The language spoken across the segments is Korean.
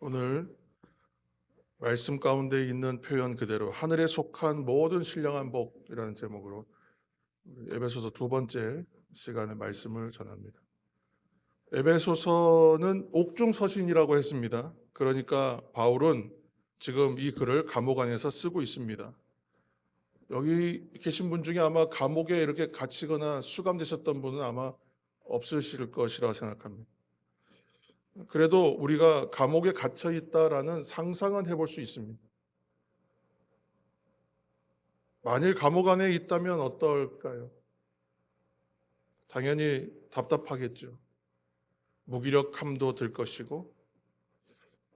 오늘 말씀 가운데 있는 표현 그대로 하늘에 속한 모든 신령한 복이라는 제목으로 에베소서 두 번째 시간에 말씀을 전합니다. 에베소서는 옥중서신이라고 했습니다. 그러니까 바울은 지금 이 글을 감옥 안에서 쓰고 있습니다. 여기 계신 분 중에 아마 감옥에 이렇게 갇히거나 수감되셨던 분은 아마 없으실 것이라 생각합니다. 그래도 우리가 감옥에 갇혀 있다라는 상상은 해볼 수 있습니다. 만일 감옥 안에 있다면 어떨까요? 당연히 답답하겠죠. 무기력함도 들 것이고,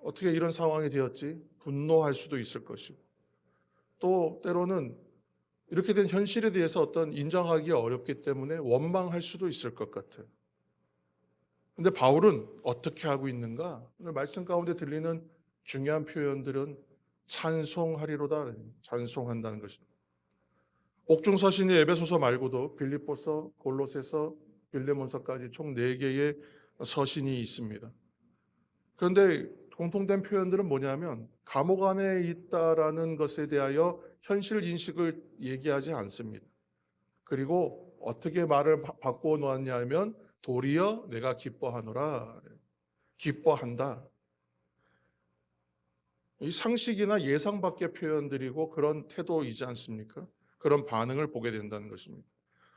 어떻게 이런 상황이 되었지? 분노할 수도 있을 것이고, 또 때로는 이렇게 된 현실에 대해서 어떤 인정하기 어렵기 때문에 원망할 수도 있을 것 같아요. 근데 바울은 어떻게 하고 있는가? 오늘 말씀 가운데 들리는 중요한 표현들은 찬송하리로다, 찬송한다는 것입니다. 옥중서신이 에베소서 말고도 빌립보서, 골로새서, 빌레몬서까지 총 4개의 서신이 있습니다. 그런데 공통된 표현들은 뭐냐면 감옥 안에 있다라는 것에 대하여 현실 인식을 얘기하지 않습니다. 그리고 어떻게 말을 바꾸어 놓았냐면 도리어 내가 기뻐하노라, 기뻐한다. 이 상식이나 예상 밖의 표현들이고 그런 태도이지 않습니까? 그런 반응을 보게 된다는 것입니다.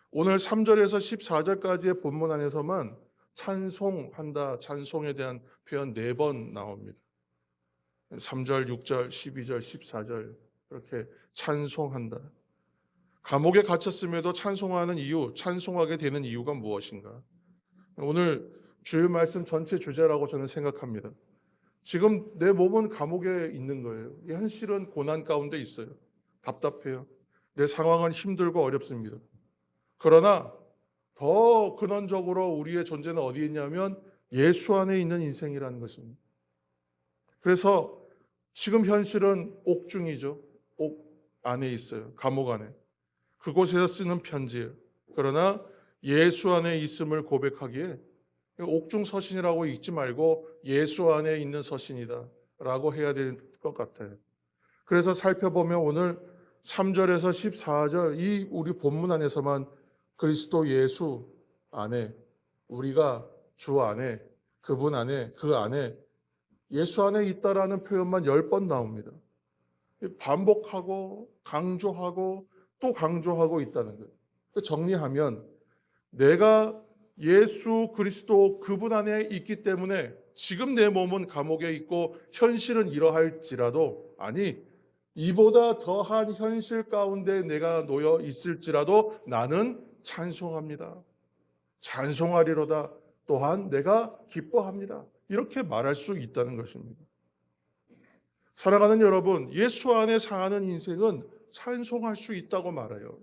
오늘 3절에서 14절까지의 본문 안에서만 찬송한다, 찬송에 대한 표현 4번 나옵니다. 3절, 6절, 12절, 14절 이렇게 찬송한다. 감옥에 갇혔음에도 찬송하는 이유, 찬송하게 되는 이유가 무엇인가? 오늘 주일 말씀 전체 주제라고 저는 생각합니다. 지금 내 몸은 감옥에 있는 거예요. 현실은 고난 가운데 있어요. 답답해요. 내 상황은 힘들고 어렵습니다. 그러나 더 근원적으로 우리의 존재는 어디에 있냐면 예수 안에 있는 인생이라는 것입니다. 그래서 지금 현실은 옥중이죠. 옥 안에 있어요. 감옥 안에. 그곳에서 쓰는 편지예요. 그러나 예수 안에 있음을 고백하기에 옥중 서신이라고 읽지 말고 예수 안에 있는 서신이다 라고 해야 될 것 같아요. 그래서 살펴보면 오늘 3절에서 14절 이 우리 본문 안에서만 그리스도 예수 안에, 우리가 주 안에, 그분 안에, 그 안에, 예수 안에 있다라는 표현만 10번 나옵니다. 반복하고 강조하고 또 강조하고 있다는 거예요. 정리하면 내가 예수 그리스도 그분 안에 있기 때문에 지금 내 몸은 감옥에 있고 현실은 이러할지라도, 아니 이보다 더한 현실 가운데 내가 놓여 있을지라도 나는 찬송합니다. 찬송하리로다. 또한 내가 기뻐합니다. 이렇게 말할 수 있다는 것입니다. 사랑하는 여러분, 예수 안에 사는 인생은 찬송할 수 있다고 말해요.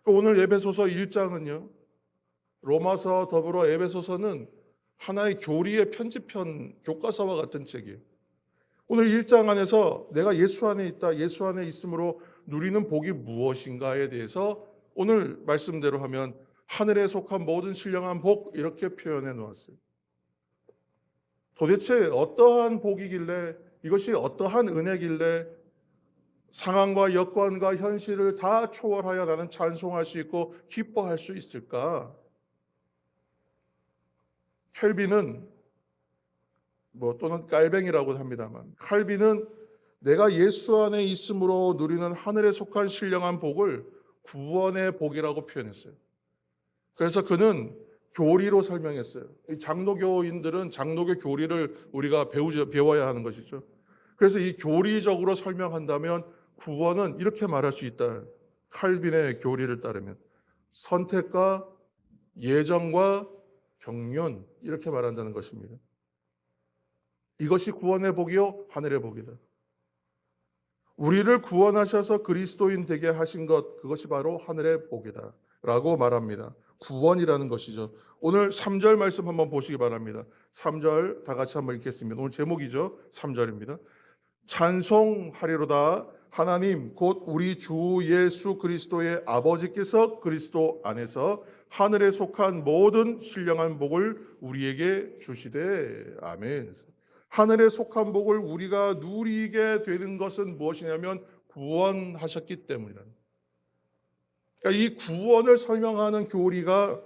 오늘 에베소서 1장은요. 로마서 더불어 에베소서는 하나의 교리의 편집편 교과서와 같은 책이에요. 오늘 1장 안에서 내가 예수 안에 있다, 예수 안에 있음으로 누리는 복이 무엇인가에 대해서 오늘 말씀대로 하면 하늘에 속한 모든 신령한 복 이렇게 표현해 놓았어요. 도대체 어떠한 복이길래, 이것이 어떠한 은혜길래 상황과 여건과 현실을 다 초월하여 나는 찬송할 수 있고 기뻐할 수 있을까? 켈빈은 또는 깔뱅이라고 합니다만, 칼빈은 내가 예수 안에 있음으로 누리는 하늘에 속한 신령한 복을 구원의 복이라고 표현했어요. 그래서 그는 교리로 설명했어요. 이 장로교인들은 장로교 교리를 우리가 배워야 하는 것이죠. 그래서 이 교리적으로 설명한다면 구원은 이렇게 말할 수 있다. 칼빈의 교리를 따르면 선택과 예정과 경륜 이렇게 말한다는 것입니다. 이것이 구원의 복이요 하늘의 복이다. 우리를 구원하셔서 그리스도인 되게 하신 것, 그것이 바로 하늘의 복이다 라고 말합니다. 구원이라는 것이죠. 오늘 3절 말씀 한번 보시기 바랍니다. 3절 다 같이 한번 읽겠습니다. 오늘 제목이죠. 3절입니다. 찬송하리로다. 하나님 곧 우리 주 예수 그리스도의 아버지께서 그리스도 안에서 하늘에 속한 모든 신령한 복을 우리에게 주시되. 아멘. 하늘에 속한 복을 우리가 누리게 되는 것은 무엇이냐면 구원하셨기 때문이라는 거예요. 그러니까 이 구원을 설명하는 교리가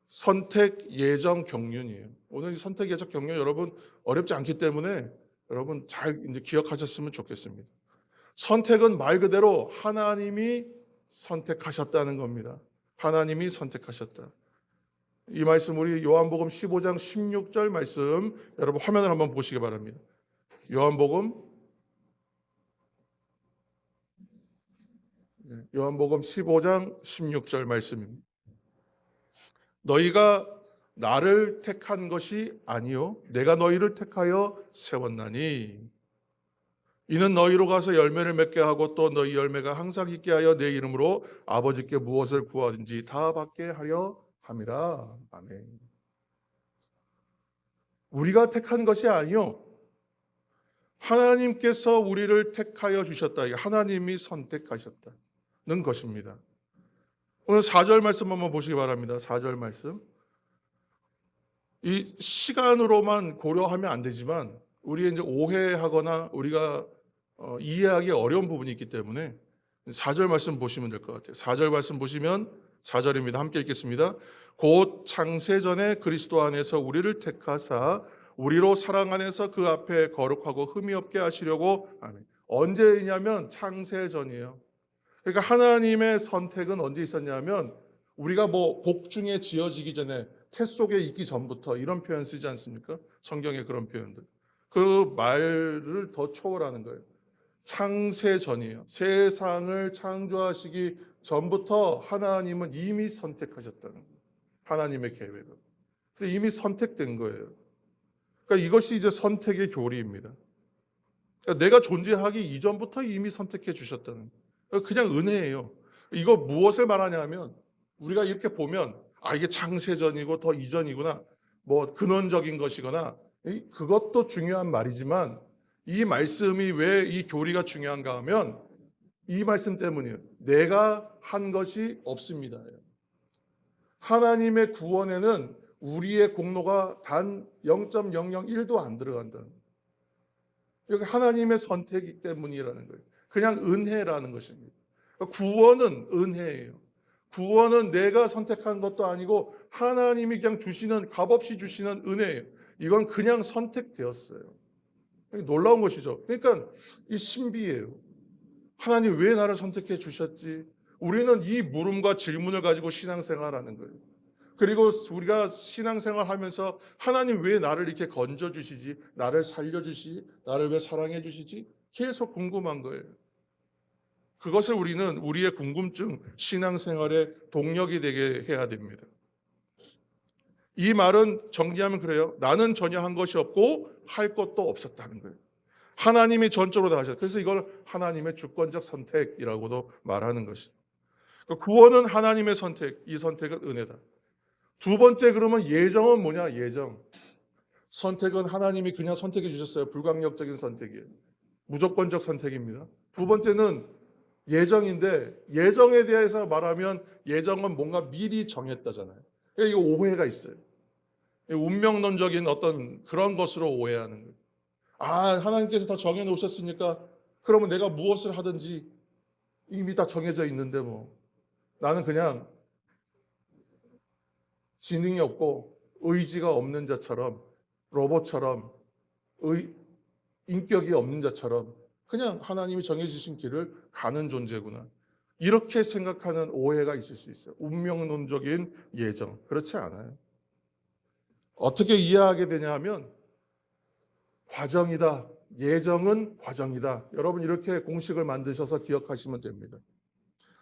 선택, 예정, 경륜이에요. 오늘 이 선택, 예정, 경륜 여러분 어렵지 않기 때문에 여러분 잘 이제 기억하셨으면 좋겠습니다. 선택은 말 그대로 하나님이 선택하셨다는 겁니다. 하나님이 선택하셨다. 이 말씀 우리 요한복음 15장 16절 말씀 여러분 화면을 한번 보시기 바랍니다. 요한복음 15장 16절 말씀입니다. 너희가 나를 택한 것이 아니요 내가 너희를 택하여 세웠나니 이는 너희로 가서 열매를 맺게 하고 또 너희 열매가 항상 있게 하여 내 이름으로 아버지께 무엇을 구하든지 다 받게 하려 함이라. 아멘. 우리가 택한 것이 아니요 하나님께서 우리를 택하여 주셨다. 하나님이 선택하셨다는 것입니다. 오늘 4절 말씀 한번 보시기 바랍니다. 4절 말씀. 이 시간으로만 고려하면 안 되지만 우리 이제 오해하거나 우리가 이해하기 어려운 부분이 있기 때문에 4절 말씀 보시면 될 것 같아요. 4절 말씀 보시면 4절입니다. 함께 읽겠습니다. 곧 창세전에 그리스도 안에서 우리를 택하사 우리로 사랑 안에서 그 앞에 거룩하고 흠이 없게 하시려고. 아멘. 언제냐면 창세전이에요. 그러니까 하나님의 선택은 언제 있었냐면 우리가 뭐 복중에 지어지기 전에 태 속에 있기 전부터 이런 표현 쓰지 않습니까? 성경에 그런 표현들. 그 말을 더 초월하는 거예요. 창세전이에요. 세상을 창조하시기 전부터 하나님은 이미 선택하셨다는 거예요. 하나님의 계획을. 그래서 이미 선택된 거예요. 그러니까 이것이 이제 선택의 교리입니다. 그러니까 내가 존재하기 이전부터 이미 선택해 주셨다는 거예요. 그냥 은혜예요. 이거 무엇을 말하냐면 우리가 이렇게 보면 이게 창세전이고 더 이전이구나. 뭐 근원적인 것이거나 그것도 중요한 말이지만 이 말씀이 왜 이 교리가 중요한가 하면 이 말씀 때문이에요. 내가 한 것이 없습니다. 하나님의 구원에는 우리의 공로가 단 0.001도 안 들어간다는 거예요. 여기 하나님의 선택이기 때문이라는 거예요. 그냥 은혜라는 것입니다. 구원은 은혜예요. 구원은 내가 선택한 것도 아니고 하나님이 그냥 주시는, 값없이 주시는 은혜예요. 이건 그냥 선택되었어요. 놀라운 것이죠. 그러니까 이 신비예요. 하나님 왜 나를 선택해 주셨지? 우리는 이 물음과 질문을 가지고 신앙생활하는 거예요. 그리고 우리가 신앙생활 하면서 하나님 왜 나를 이렇게 건져주시지? 나를 살려주시지? 나를 왜 사랑해 주시지? 계속 궁금한 거예요. 그것을 우리는 우리의 궁금증, 신앙생활의 동력이 되게 해야 됩니다. 이 말은 정리하면 그래요. 나는 전혀 한 것이 없고 할 것도 없었다는 거예요. 하나님이 전적으로 다 하셨어요. 그래서 이걸 하나님의 주권적 선택이라고도 말하는 것이죠. 구원은 하나님의 선택, 이 선택은 은혜다. 두 번째 그러면 예정은 뭐냐? 예정. 선택은 하나님이 그냥 선택해 주셨어요. 불강력적인 선택이에요. 무조건적 선택입니다. 두 번째는 예정인데 예정에 대해서 말하면 예정은 뭔가 미리 정했다잖아요. 그러니까 이거 오해가 있어요. 운명론적인 어떤 그런 것으로 오해하는 거예요. 하나님께서 다 정해놓으셨으니까 그러면 내가 무엇을 하든지 이미 다 정해져 있는데 뭐 나는 그냥 지능이 없고 의지가 없는 자처럼 로봇처럼 인격이 없는 자처럼 그냥 하나님이 정해주신 길을 가는 존재구나. 이렇게 생각하는 오해가 있을 수 있어요. 운명론적인 예정. 그렇지 않아요. 어떻게 이해하게 되냐 하면 과정이다. 예정은 과정이다. 여러분 이렇게 공식을 만드셔서 기억하시면 됩니다.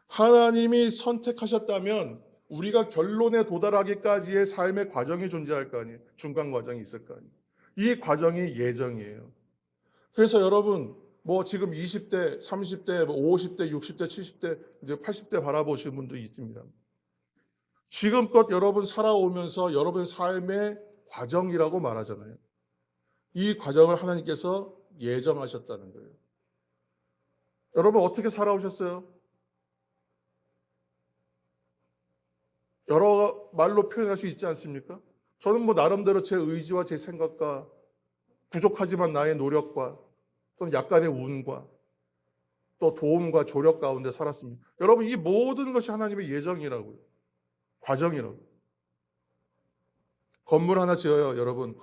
하나님이 선택하셨다면 우리가 결론에 도달하기까지의 삶의 과정이 존재할 거 아니에요. 중간 과정이 있을 거 아니에요. 이 과정이 예정이에요. 그래서 여러분 뭐 지금 20대, 30대, 50대, 60대, 70대, 이제 80대 바라보시는 분도 있습니다. 지금껏 여러분 살아오면서 여러분 삶의 과정이라고 말하잖아요. 이 과정을 하나님께서 예정하셨다는 거예요. 여러분 어떻게 살아오셨어요? 여러 말로 표현할 수 있지 않습니까? 저는 뭐 나름대로 제 의지와 제 생각과 부족하지만 나의 노력과 또는 약간의 운과 또 도움과 조력 가운데 살았습니다. 여러분, 이 모든 것이 하나님의 예정이라고요. 과정이라고. 건물 하나 지어요, 여러분.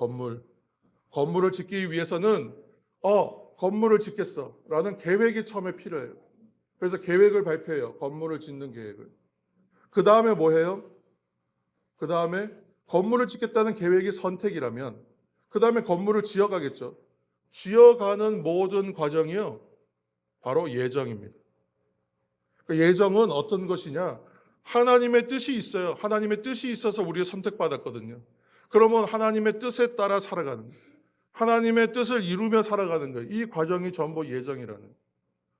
건물을 짓기 위해서는 건물을 짓겠어 라는 계획이 처음에 필요해요. 그래서 계획을 발표해요. 건물을 짓는 계획을. 그 다음에 뭐 해요? 그 다음에 건물을 짓겠다는 계획이 선택이라면 그 다음에 건물을 지어가겠죠. 지어가는 모든 과정이요, 바로 예정입니다. 그 예정은 어떤 것이냐? 하나님의 뜻이 있어요. 하나님의 뜻이 있어서 우리가 선택받았거든요. 그러면 하나님의 뜻에 따라 살아가는 거예요. 하나님의 뜻을 이루며 살아가는 거예요. 이 과정이 전부 예정이라는 거예요.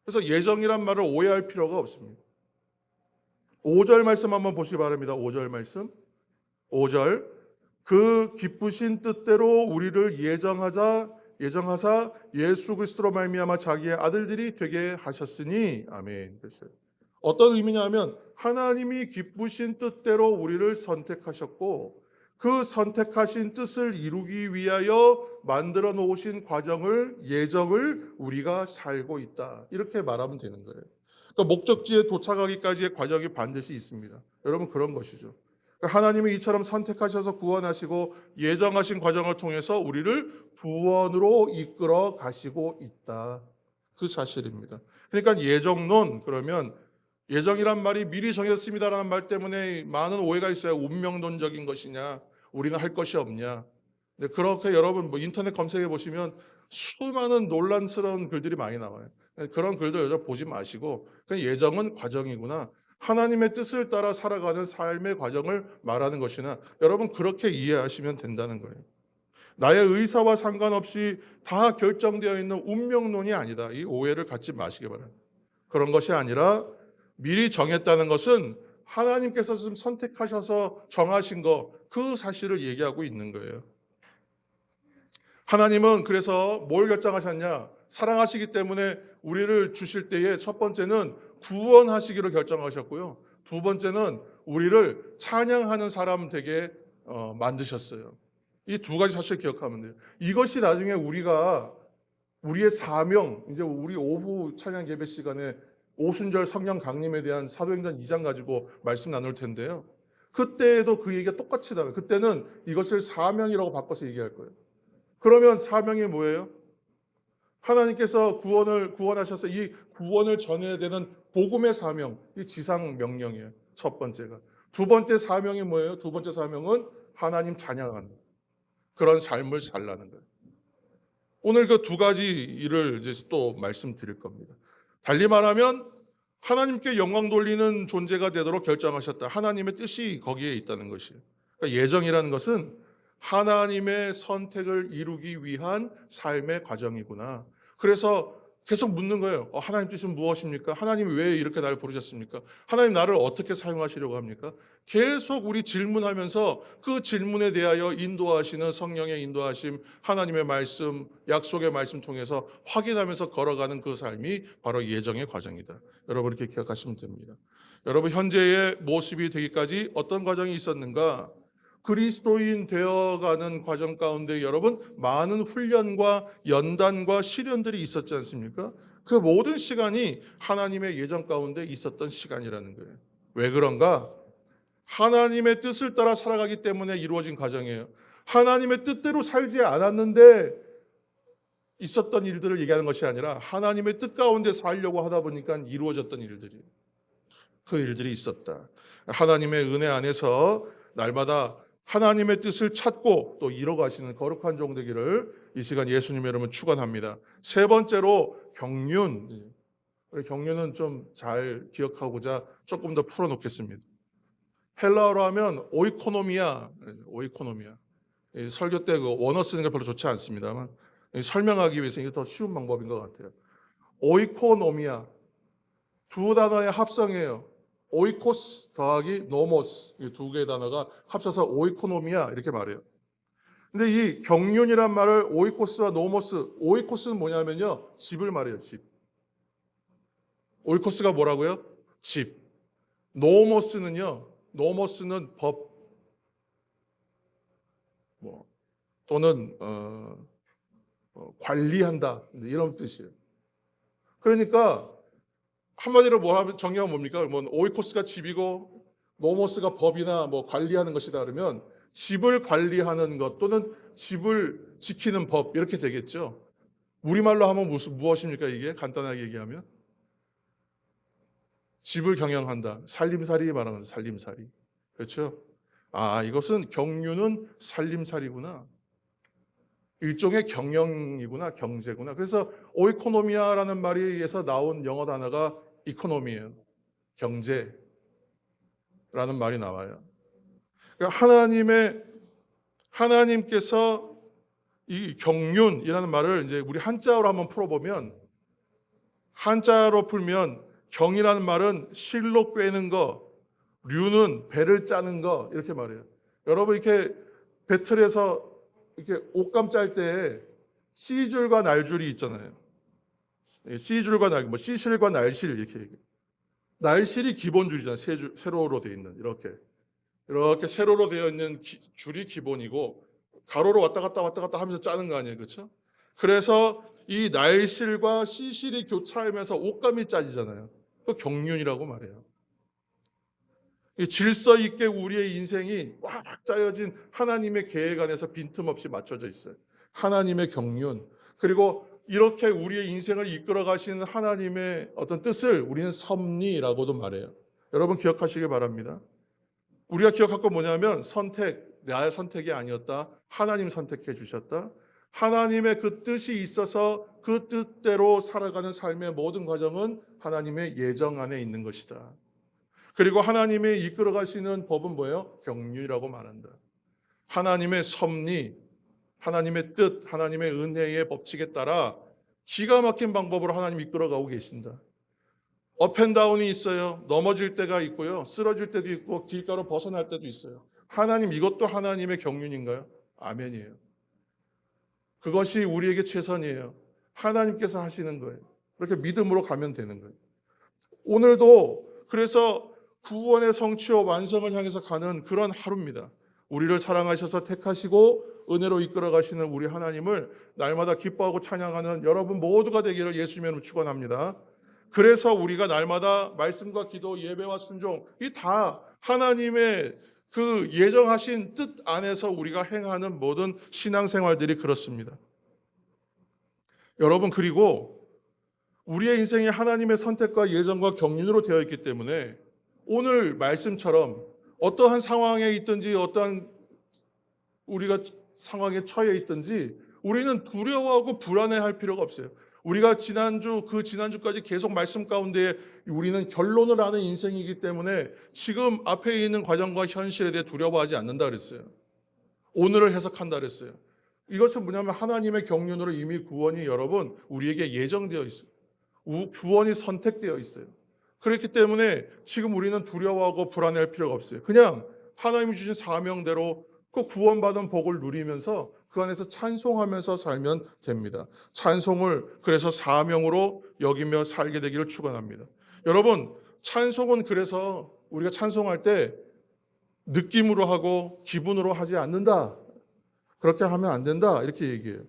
그래서 예정이란 말을 오해할 필요가 없습니다. 5절 말씀 한번 보시기 바랍니다. 5절 말씀. 5절. 그 기쁘신 뜻대로 우리를 예정하사 예수 그리스도로 말미암아 자기의 아들들이 되게 하셨으니. 아멘. 그랬어요. 어떤 의미냐면 하나님이 기쁘신 뜻대로 우리를 선택하셨고 그 선택하신 뜻을 이루기 위하여 만들어 놓으신 예정을 우리가 살고 있다. 이렇게 말하면 되는 거예요. 그러니까 목적지에 도착하기까지의 과정이 반드시 있습니다. 여러분, 그런 것이죠. 그러니까 하나님이 이처럼 선택하셔서 구원하시고 예정하신 과정을 통해서 우리를 구원으로 이끌어 가시고 있다. 그 사실입니다. 그러니까 예정론, 그러면 예정이란 말이 미리 정했습니다라는 말 때문에 많은 오해가 있어요. 운명론적인 것이냐, 우리는 할 것이 없냐. 근데 그렇게 여러분 인터넷 검색해 보시면 수많은 논란스러운 글들이 많이 나와요. 그런 글들 여자 보지 마시고 그냥 예정은 과정이구나, 하나님의 뜻을 따라 살아가는 삶의 과정을 말하는 것이나, 여러분 그렇게 이해하시면 된다는 거예요. 나의 의사와 상관없이 다 결정되어 있는 운명론이 아니다. 이 오해를 갖지 마시기 바랍니다. 그런 것이 아니라 미리 정했다는 것은 하나님께서 지금 선택하셔서 정하신 그 사실을 얘기하고 있는 거예요. 하나님은 그래서 뭘 결정하셨냐? 사랑하시기 때문에 우리를 주실 때에 첫 번째는 구원하시기로 결정하셨고요. 두 번째는 우리를 찬양하는 사람 되게 만드셨어요. 이 두 가지 사실 기억하면 돼요. 이것이 나중에 우리의 사명, 이제 우리 오후 찬양 예배 시간에 오순절 성령 강림에 대한 사도행전 2장 가지고 말씀 나눌 텐데요. 그때에도 그 얘기가 똑같이 나와요. 그때는 이것을 사명이라고 바꿔서 얘기할 거예요. 그러면 사명이 뭐예요? 하나님께서 구원하셔서 이 구원을 전해야 되는 복음의 사명, 이 지상 명령이에요. 첫 번째가. 두 번째 사명이 뭐예요? 두 번째 사명은 하나님 찬양하는 그런 삶을 살라는 거예요. 오늘 그 두 가지 일을 이제 또 말씀드릴 겁니다. 달리 말하면 하나님께 영광 돌리는 존재가 되도록 결정하셨다. 하나님의 뜻이 거기에 있다는 것이에요. 그러니까 예정이라는 것은 하나님의 선택을 이루기 위한 삶의 과정이구나. 그래서 계속 묻는 거예요. 하나님 뜻은 무엇입니까? 하나님이 왜 이렇게 나를 부르셨습니까? 하나님 나를 어떻게 사용하시려고 합니까? 계속 우리 질문하면서 그 질문에 대하여 인도하시는 성령의 인도하심, 하나님의 말씀, 약속의 말씀 통해서 확인하면서 걸어가는 그 삶이 바로 예정의 과정이다. 여러분 이렇게 기억하시면 됩니다. 여러분 현재의 모습이 되기까지 어떤 과정이 있었는가? 그리스도인 되어가는 과정 가운데 여러분 많은 훈련과 연단과 시련들이 있었지 않습니까? 그 모든 시간이 하나님의 예정 가운데 있었던 시간이라는 거예요. 왜 그런가? 하나님의 뜻을 따라 살아가기 때문에 이루어진 과정이에요. 하나님의 뜻대로 살지 않았는데 있었던 일들을 얘기하는 것이 아니라 하나님의 뜻 가운데 살려고 하다 보니까 이루어졌던 일들이, 그 일들이 있었다. 하나님의 은혜 안에서 날마다 하나님의 뜻을 찾고 또 이뤄가시는 거룩한 종 되기를 이 시간 예수님 여러분 축원합니다. 세 번째로 경륜. 경륜은 좀 잘 기억하고자 조금 더 풀어놓겠습니다. 헬라어로 하면 오이코노미아. 설교 때 그 원어 쓰는 게 별로 좋지 않습니다만 설명하기 위해서 이게 더 쉬운 방법인 것 같아요. 오이코노미아. 두 단어의 합성이에요. 오이코스 더하기 노모스, 이 두 개의 단어가 합쳐서 오이코노미아 이렇게 말해요. 근데 이 경륜이란 말을 오이코스와 노모스, 오이코스는 뭐냐면요, 집을 말해요. 집. 오이코스가 뭐라고요? 집. 노모스는요, 노모스는 법, 또는 관리한다. 이런 뜻이에요. 그러니까 한마디로 뭐라면 정의하면 뭡니까? 뭐 오이코스가 집이고 노모스가 법이나 뭐 관리하는 것이다 그러면 집을 관리하는 것 또는 집을 지키는 법 이렇게 되겠죠. 우리말로 하면 무엇입니까 이게? 간단하게 얘기하면 집을 경영한다. 살림살이 말하는 거죠. 살림살이. 그렇죠? 아, 이것은 경유는 살림살이구나. 일종의 경영이구나, 경제구나. 그래서 오이코노미아라는 말에서 나온 영어 단어가 이코노미예요. 경제라는 말이 나와요. 그러니까 하나님께서 이 경륜이라는 말을 이제 우리 한자어로 한번 풀어보면, 한자로 풀면 경이라는 말은 실로 꿰는 거, 류는 배를 짜는 거 이렇게 말해요. 여러분 이렇게 배틀에서 이렇게 옷감 짤 때 C줄과 날줄이 있잖아요. C줄과 날, 뭐 C실과 날실 이렇게 얘기해요. 날실이 기본 줄이잖아요. 세로로 되어 있는 이렇게 세로로 되어 있는 줄이 기본이고 가로로 왔다 갔다 하면서 짜는 거 아니에요, 그렇죠? 그래서 이 날실과 C실이 교차하면서 옷감이 짜지잖아요. 그 경륜이라고 말해요. 질서 있게 우리의 인생이 꽉 짜여진 하나님의 계획 안에서 빈틈없이 맞춰져 있어요. 하나님의 경륜, 그리고 이렇게 우리의 인생을 이끌어 가시는 하나님의 어떤 뜻을 우리는 섭리라고도 말해요. 여러분 기억하시길 바랍니다. 우리가 기억할 건 뭐냐면 나의 선택이 아니었다. 하나님 선택해 주셨다. 하나님의 그 뜻이 있어서 그 뜻대로 살아가는 삶의 모든 과정은 하나님의 예정 안에 있는 것이다. 그리고 하나님의 이끌어 가시는 법은 뭐예요? 경륜이라고 말한다. 하나님의 섭리, 하나님의 뜻, 하나님의 은혜의 법칙에 따라 기가 막힌 방법으로 하나님 이끌어 가고 계신다. 업앤다운이 있어요. 넘어질 때가 있고요. 쓰러질 때도 있고 길가로 벗어날 때도 있어요. 하나님, 이것도 하나님의 경륜인가요? 아멘이에요. 그것이 우리에게 최선이에요. 하나님께서 하시는 거예요. 그렇게 믿음으로 가면 되는 거예요. 오늘도 그래서 구원의 성취와 완성을 향해서 가는 그런 하루입니다. 우리를 사랑하셔서 택하시고 은혜로 이끌어 가시는 우리 하나님을 날마다 기뻐하고 찬양하는 여러분 모두가 되기를 예수님의 이름으로 축원합니다. 그래서 우리가 날마다 말씀과 기도, 예배와 순종, 이 다 하나님의 그 예정하신 뜻 안에서 우리가 행하는 모든 신앙생활들이 그렇습니다. 여러분, 그리고 우리의 인생이 하나님의 선택과 예정과 경륜으로 되어 있기 때문에 오늘 말씀처럼 어떠한 상황에 있든지 어떠한 우리가 상황에 처해 있든지 우리는 두려워하고 불안해할 필요가 없어요. 우리가 지난주까지 계속 말씀 가운데 우리는 결론을 아는 인생이기 때문에 지금 앞에 있는 과정과 현실에 대해 두려워하지 않는다 그랬어요. 오늘을 해석한다 그랬어요. 이것은 뭐냐면 하나님의 경륜으로 이미 구원이 여러분 우리에게 예정되어 있어요. 구원이 선택되어 있어요. 그렇기 때문에 지금 우리는 두려워하고 불안해할 필요가 없어요. 그냥 하나님이 주신 사명대로 그 구원받은 복을 누리면서 그 안에서 찬송하면서 살면 됩니다. 찬송을 그래서 사명으로 여기며 살게 되기를 축원합니다. 여러분, 찬송은 그래서 우리가 찬송할 때 느낌으로 하고 기분으로 하지 않는다. 그렇게 하면 안 된다. 이렇게 얘기해요.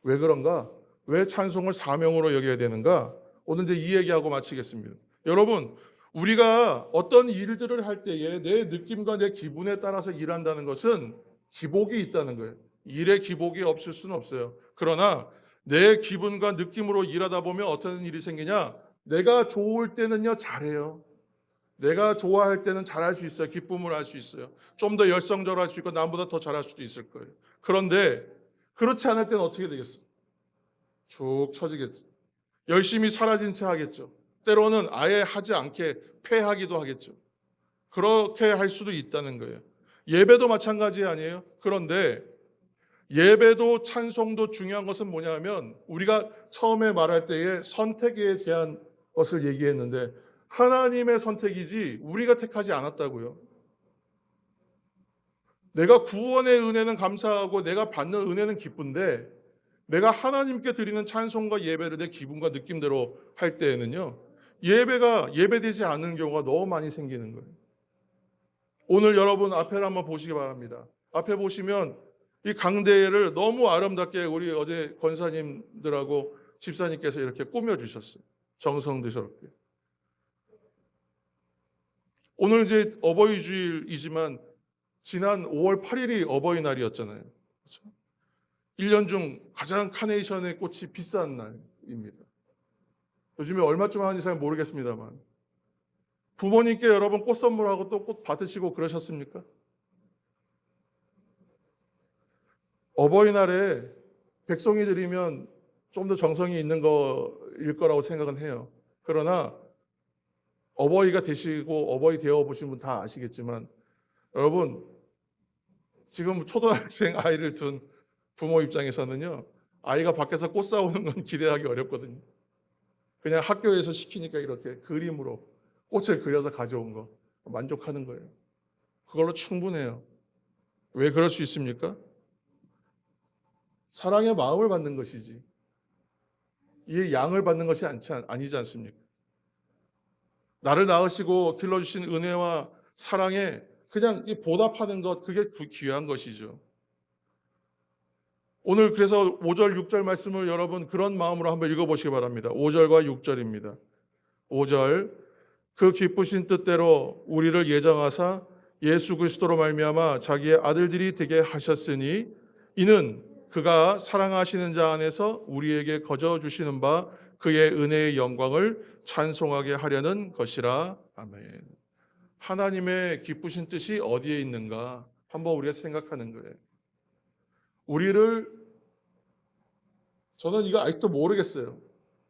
왜 그런가? 왜 찬송을 사명으로 여겨야 되는가? 오늘 이제 이 얘기하고 마치겠습니다. 여러분, 우리가 어떤 일들을 할 때에 내 느낌과 내 기분에 따라서 일한다는 것은 기복이 있다는 거예요. 일에 기복이 없을 수는 없어요. 그러나 내 기분과 느낌으로 일하다 보면 어떤 일이 생기냐? 내가 좋을 때는요, 잘해요. 내가 좋아할 때는 잘할 수 있어요. 기쁨을 할 수 있어요. 좀 더 열성적으로 할 수 있고 남보다 더 잘할 수도 있을 거예요. 그런데 그렇지 않을 때는 어떻게 되겠어요? 쭉 처지겠죠. 열심히 사라진 채 하겠죠. 때로는 아예 하지 않게 패하기도 하겠죠. 그렇게 할 수도 있다는 거예요. 예배도 마찬가지 아니에요? 그런데 예배도 찬송도 중요한 것은 뭐냐면 우리가 처음에 말할 때에 선택에 대한 것을 얘기했는데 하나님의 선택이지 우리가 택하지 않았다고요. 내가 구원의 은혜는 감사하고 내가 받는 은혜는 기쁜데 내가 하나님께 드리는 찬송과 예배를 내 기분과 느낌대로 할 때에는요. 예배가 예배되지 않는 경우가 너무 많이 생기는 거예요. 오늘 여러분 앞에를 한번 보시기 바랍니다. 앞에 보시면 이 강대회를 너무 아름답게 우리 어제 권사님들하고 집사님께서 이렇게 꾸며주셨어요. 정성스럽게. 오늘 이제 어버이 주일이지만 지난 5월 8일이 어버이날이었잖아요. 그렇죠? 1년 중 가장 카네이션의 꽃이 비싼 날입니다. 요즘에 얼마쯤 하는지 잘 모르겠습니다만 부모님께 여러분 꽃 선물하고 또 꽃 받으시고 그러셨습니까? 어버이날에 백송이 드리면 좀 더 정성이 있는 거일 거라고 생각은 해요. 그러나 어버이가 되시고 어버이 되어 보신 분 다 아시겠지만 여러분 지금 초등학생 아이를 둔 부모 입장에서는요. 아이가 밖에서 꽃 사오는 건 기대하기 어렵거든요. 그냥 학교에서 시키니까 이렇게 그림으로 꽃을 그려서 가져온 거 만족하는 거예요. 그걸로 충분해요. 왜 그럴 수 있습니까? 사랑의 마음을 받는 것이지. 이 양을 받는 것이 아니지 않습니까? 나를 낳으시고 길러주신 은혜와 사랑에 그냥 보답하는 것, 그게 귀한 것이죠. 오늘 그래서 5절, 6절 말씀을 여러분 그런 마음으로 한번 읽어보시기 바랍니다. 5절과 6절입니다. 5절, 그 기쁘신 뜻대로 우리를 예정하사 예수 그리스도로 말미암아 자기의 아들들이 되게 하셨으니 이는 그가 사랑하시는 자 안에서 우리에게 거저 주시는 바 그의 은혜의 영광을 찬송하게 하려는 것이라. 아멘. 하나님의 기쁘신 뜻이 어디에 있는가 한번 우리가 생각하는 거예요. 저는 이거 아직도 모르겠어요.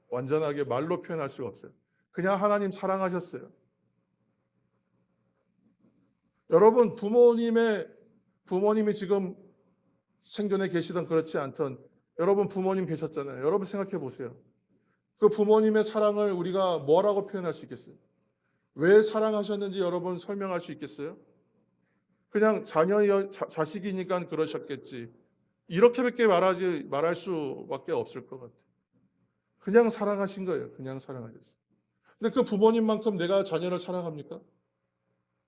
완전하게 말로 표현할 수가 없어요. 그냥 하나님 사랑하셨어요. 여러분 부모님이 지금 생전에 계시던 그렇지 않던 여러분 부모님 계셨잖아요. 여러분 생각해 보세요. 그 부모님의 사랑을 우리가 뭐라고 표현할 수 있겠어요? 왜 사랑하셨는지 여러분 설명할 수 있겠어요? 그냥 자식이니까 그러셨겠지. 이렇게밖에 말할 수밖에 없을 것 같아요. 그냥 사랑하신 거예요. 그냥 사랑하셨어요. 근데 그 부모님만큼 내가 자녀를 사랑합니까?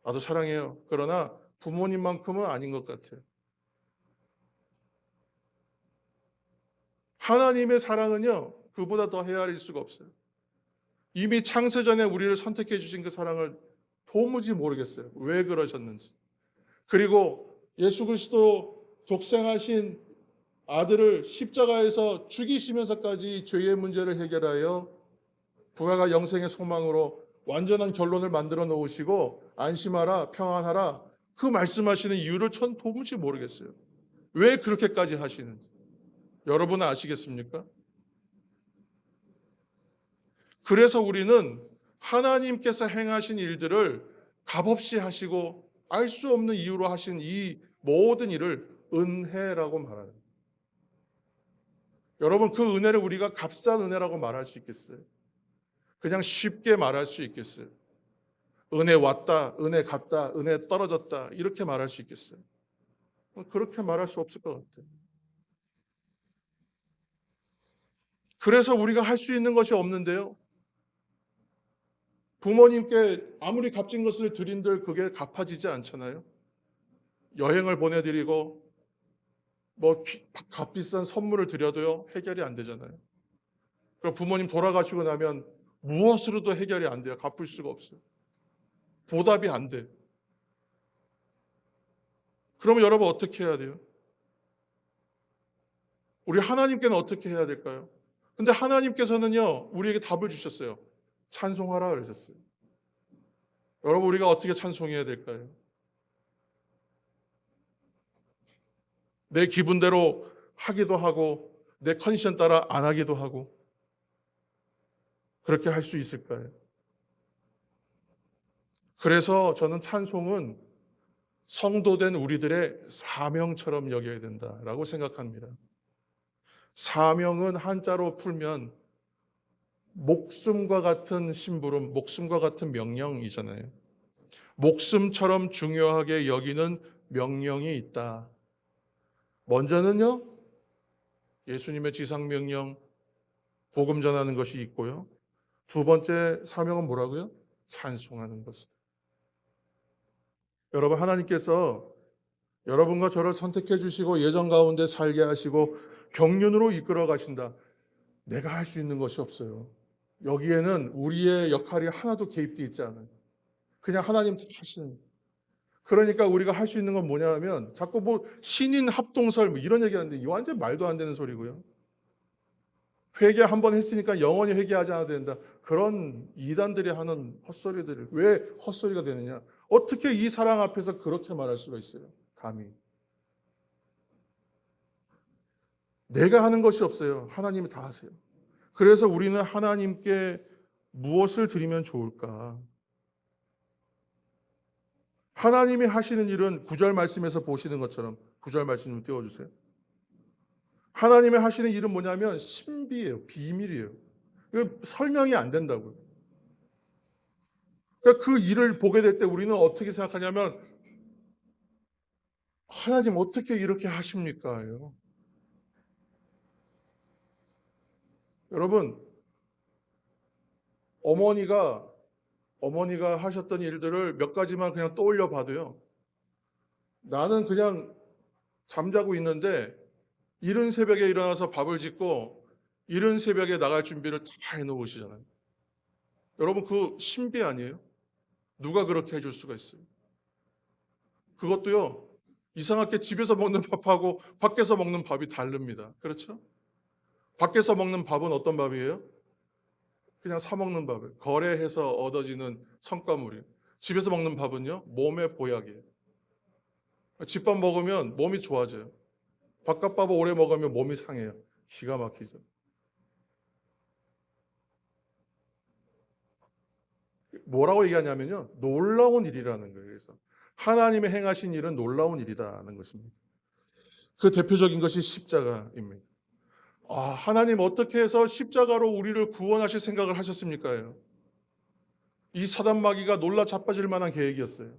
나도 사랑해요. 그러나 부모님만큼은 아닌 것 같아요. 하나님의 사랑은요, 그보다 더 헤아릴 수가 없어요. 이미 창세전에 우리를 선택해 주신 그 사랑을 도무지 모르겠어요. 왜 그러셨는지. 그리고 예수 그리스도 독생하신 아들을 십자가에서 죽이시면서까지 죄의 문제를 해결하여 부활과 영생의 소망으로 완전한 결론을 만들어 놓으시고 안심하라, 평안하라 그 말씀하시는 이유를 전 도무지 모르겠어요. 왜 그렇게까지 하시는지. 여러분은 아시겠습니까? 그래서 우리는 하나님께서 행하신 일들을 값없이 하시고 알 수 없는 이유로 하신 이 모든 일을 은혜라고 말하는 거예요. 여러분 그 은혜를 우리가 값싼 은혜라고 말할 수 있겠어요? 그냥 쉽게 말할 수 있겠어요? 은혜 왔다, 은혜 갔다, 은혜 떨어졌다 이렇게 말할 수 있겠어요? 그렇게 말할 수 없을 것 같아요. 그래서 우리가 할 수 있는 것이 없는데요. 부모님께 아무리 값진 것을 드린들 그게 갚아지지 않잖아요. 여행을 보내드리고 값비싼 선물을 드려도요 해결이 안 되잖아요. 그럼 부모님 돌아가시고 나면 무엇으로도 해결이 안 돼요. 갚을 수가 없어요. 보답이 안 돼. 그러면 여러분 어떻게 해야 돼요? 우리 하나님께는 어떻게 해야 될까요? 근데 하나님께서는요 우리에게 답을 주셨어요. 찬송하라 그러셨어요. 여러분 우리가 어떻게 찬송해야 될까요? 내 기분대로 하기도 하고 내 컨디션 따라 안 하기도 하고 그렇게 할 수 있을까요? 그래서 저는 찬송은 성도된 우리들의 사명처럼 여겨야 된다라고 생각합니다. 사명은 한자로 풀면 목숨과 같은 심부름, 목숨과 같은 명령이잖아요. 목숨처럼 중요하게 여기는 명령이 있다. 먼저는요, 예수님의 지상명령, 복음 전하는 것이 있고요. 두 번째 사명은 뭐라고요? 찬송하는 것이다. 여러분, 하나님께서 여러분과 저를 선택해 주시고 예정 가운데 살게 하시고 경륜으로 이끌어 가신다. 내가 할 수 있는 것이 없어요. 여기에는 우리의 역할이 하나도 개입되어 있지 않아요. 그냥 하나님 다 하시는. 그러니까 우리가 할 수 있는 건 뭐냐면 자꾸 뭐 신인 합동설 뭐 이런 얘기하는데 이 완전 말도 안 되는 소리고요. 회개 한 번 했으니까 영원히 회개하지 않아도 된다. 그런 이단들이 하는 헛소리들을 왜 헛소리가 되느냐? 어떻게 이 사랑 앞에서 그렇게 말할 수가 있어요? 감히. 내가 하는 것이 없어요. 하나님이 다 하세요. 그래서 우리는 하나님께 무엇을 드리면 좋을까? 하나님이 하시는 일은 9절 말씀에서 보시는 것처럼 9절 말씀 좀 띄워주세요. 하나님이 하시는 일은 뭐냐면 신비예요. 비밀이에요. 이거 설명이 안 된다고요. 그러니까 그 일을 보게 될 때 우리는 어떻게 생각하냐면 하나님 어떻게 이렇게 하십니까?요. 여러분 어머니가 하셨던 일들을 몇 가지만 그냥 떠올려 봐도요. 나는 그냥 잠자고 있는데 이른 새벽에 일어나서 밥을 짓고 이른 새벽에 나갈 준비를 다 해놓으시잖아요. 여러분 그 신비 아니에요? 누가 그렇게 해줄 수가 있어요? 그것도요. 이상하게 집에서 먹는 밥하고 밖에서 먹는 밥이 다릅니다. 그렇죠? 밖에서 먹는 밥은 어떤 밥이에요? 그냥 사 먹는 밥을 거래해서 얻어지는 성과물이에요. 집에서 먹는 밥은요. 몸의 보약이에요. 집밥 먹으면 몸이 좋아져요. 바깥밥을 오래 먹으면 몸이 상해요. 기가 막히죠. 뭐라고 얘기하냐면요. 놀라운 일이라는 거예요. 그래서 하나님의 행하신 일은 놀라운 일이라는 것입니다. 그 대표적인 것이 십자가입니다. 하나님 어떻게 해서 십자가로 우리를 구원하실 생각을 하셨습니까? 이 사단 마귀가 놀라 자빠질 만한 계획이었어요.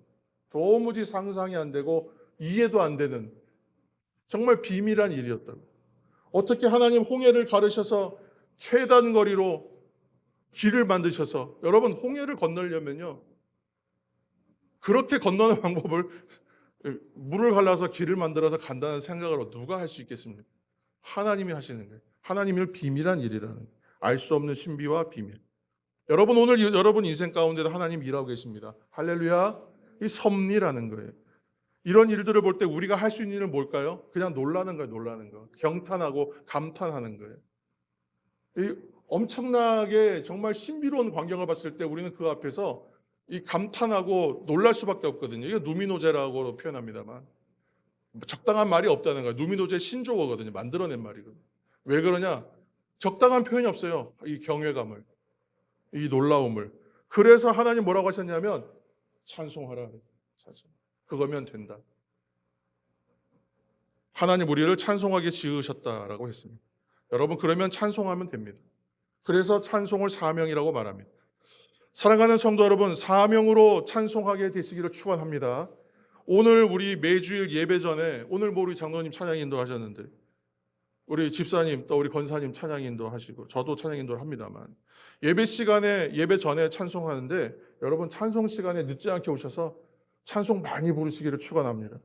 도무지 상상이 안 되고 이해도 안 되는 정말 비밀한 일이었다고. 어떻게 하나님 홍해를 가르셔서 최단 거리로 길을 만드셔서 여러분 홍해를 건너려면요. 그렇게 건너는 방법을 물을 갈라서 길을 만들어서 간다는 생각으로 누가 할 수 있겠습니까? 하나님이 하시는 거예요. 하나님의 비밀한 일이라는 거예요. 알 수 없는 신비와 비밀. 여러분 오늘 여러분 인생 가운데도 하나님 일하고 계십니다. 할렐루야. 이 섭리라는 거예요. 이런 일들을 볼 때 우리가 할 수 있는 일은 뭘까요? 그냥 놀라는 거예요. 놀라는 거. 경탄하고 감탄하는 거예요. 이 엄청나게 정말 신비로운 광경을 봤을 때 우리는 그 앞에서 이 감탄하고 놀랄 수밖에 없거든요. 이거 누미노제라고 표현합니다만 적당한 말이 없다는 거예요. 누미노제 신조어거든요. 만들어낸 말이거든요. 왜 그러냐? 적당한 표현이 없어요. 이 경외감을, 이 놀라움을. 그래서 하나님 뭐라고 하셨냐면 찬송하라. 찬송. 그거면 된다. 하나님 우리를 찬송하게 지으셨다라고 했습니다. 여러분 그러면 찬송하면 됩니다. 그래서 찬송을 사명이라고 말합니다. 사랑하는 성도 여러분, 사명으로 찬송하게 되시기를 축원합니다. 오늘 우리 매주일 예배 전에 오늘 우리 장로님 찬양 인도하셨는데 우리 집사님 또 우리 권사님 찬양 인도하시고 저도 찬양 인도를 합니다만 예배 시간에 예배 전에 찬송하는데 여러분 찬송 시간에 늦지 않게 오셔서 찬송 많이 부르시기를 축원합니다.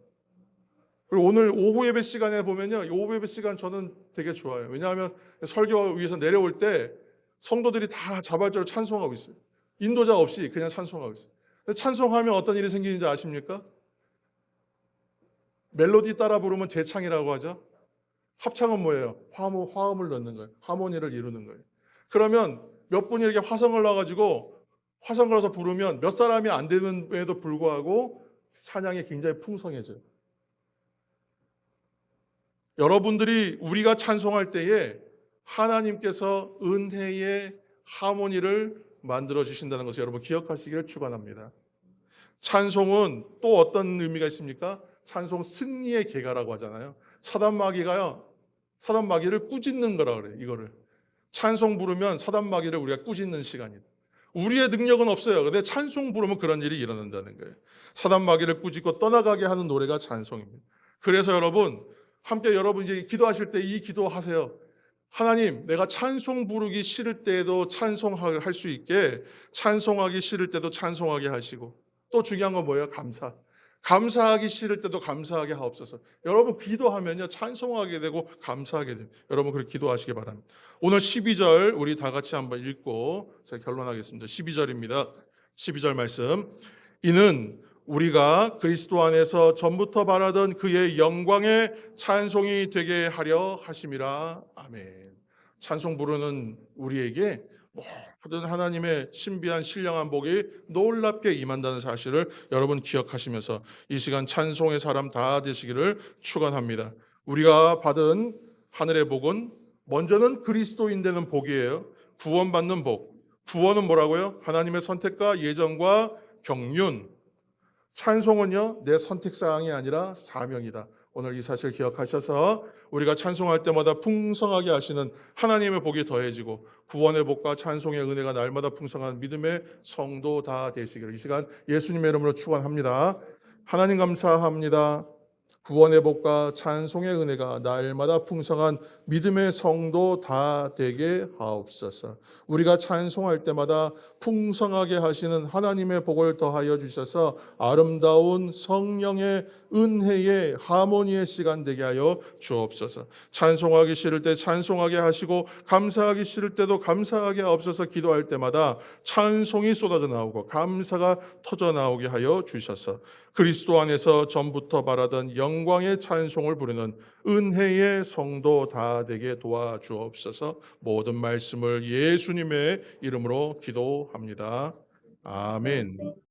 그리고 오늘 오후 예배 시간에 보면요. 오후 예배 시간 저는 되게 좋아요. 왜냐하면 설교 위에서 내려올 때 성도들이 다 자발적으로 찬송하고 있어요. 인도자 없이 그냥 찬송하고 있어요. 찬송하면 어떤 일이 생기는지 아십니까? 멜로디 따라 부르면 재창이라고 하죠. 합창은 뭐예요? 화음을 넣는 거예요. 하모니를 이루는 거예요. 그러면 몇 분이 이렇게 화성을 놔가지고 화성 걸어서 부르면 몇 사람이 안 되는데도 불구하고 찬양이 굉장히 풍성해져요. 여러분들이 우리가 찬송할 때에 하나님께서 은혜의 하모니를 만들어 주신다는 것을 여러분 기억하시기를 축원합니다. 찬송은 또 어떤 의미가 있습니까? 찬송 승리의 계가라고 하잖아요. 사단 마귀를 꾸짖는 거라 그래요. 이거를 찬송 부르면 사단 마귀를 우리가 꾸짖는 시간이다. 우리의 능력은 없어요. 근데 찬송 부르면 그런 일이 일어난다는 거예요. 사단 마귀를 꾸짖고 떠나가게 하는 노래가 찬송입니다. 그래서 여러분 함께 여러분 이제 기도하실 때 이 기도하세요. 하나님, 내가 찬송 부르기 싫을 때에도 찬송할 수 있게 찬송하기 싫을 때도 찬송하게 하시고 또 중요한 건 뭐예요? 감사. 감사하기 싫을 때도 감사하게 하옵소서. 여러분 기도하면요 찬송하게 되고 감사하게 됩니다. 여러분 그렇게 기도하시기 바랍니다. 오늘 12절 우리 다 같이 한번 읽고 제가 결론하겠습니다. 12절입니다. 12절 말씀. 이는 우리가 그리스도 안에서 전부터 바라던 그의 영광의 찬송이 되게 하려 하심이라. 아멘. 찬송 부르는 우리에게 모든 하나님의 신비한 신령한 복이 놀랍게 임한다는 사실을 여러분 기억하시면서 이 시간 찬송의 사람 다 되시기를 축원합니다. 우리가 받은 하늘의 복은 먼저는 그리스도인 되는 복이에요. 구원받는 복. 구원은 뭐라고요? 하나님의 선택과 예정과 경륜. 찬송은요 내 선택사항이 아니라 사명이다. 오늘 이 사실 기억하셔서 우리가 찬송할 때마다 풍성하게 하시는 하나님의 복이 더해지고 구원의 복과 찬송의 은혜가 날마다 풍성한 믿음의 성도 다 되시기를 이 시간 예수님의 이름으로 축원합니다. 하나님 감사합니다. 구원의 복과 찬송의 은혜가 날마다 풍성한 믿음의 성도 다 되게 하옵소서. 우리가 찬송할 때마다 풍성하게 하시는 하나님의 복을 더하여 주셔서 아름다운 성령의 은혜의 하모니의 시간 되게 하여 주옵소서. 찬송하기 싫을 때 찬송하게 하시고 감사하기 싫을 때도 감사하게 하옵소서. 기도할 때마다 찬송이 쏟아져 나오고 감사가 터져 나오게 하여 주셔서 그리스도 안에서 전부터 바라던 영광의 찬송을 부르는 은혜의 성도 다 되게 도와주옵소서. 모든 말씀을 예수님의 이름으로 기도합니다. 아멘.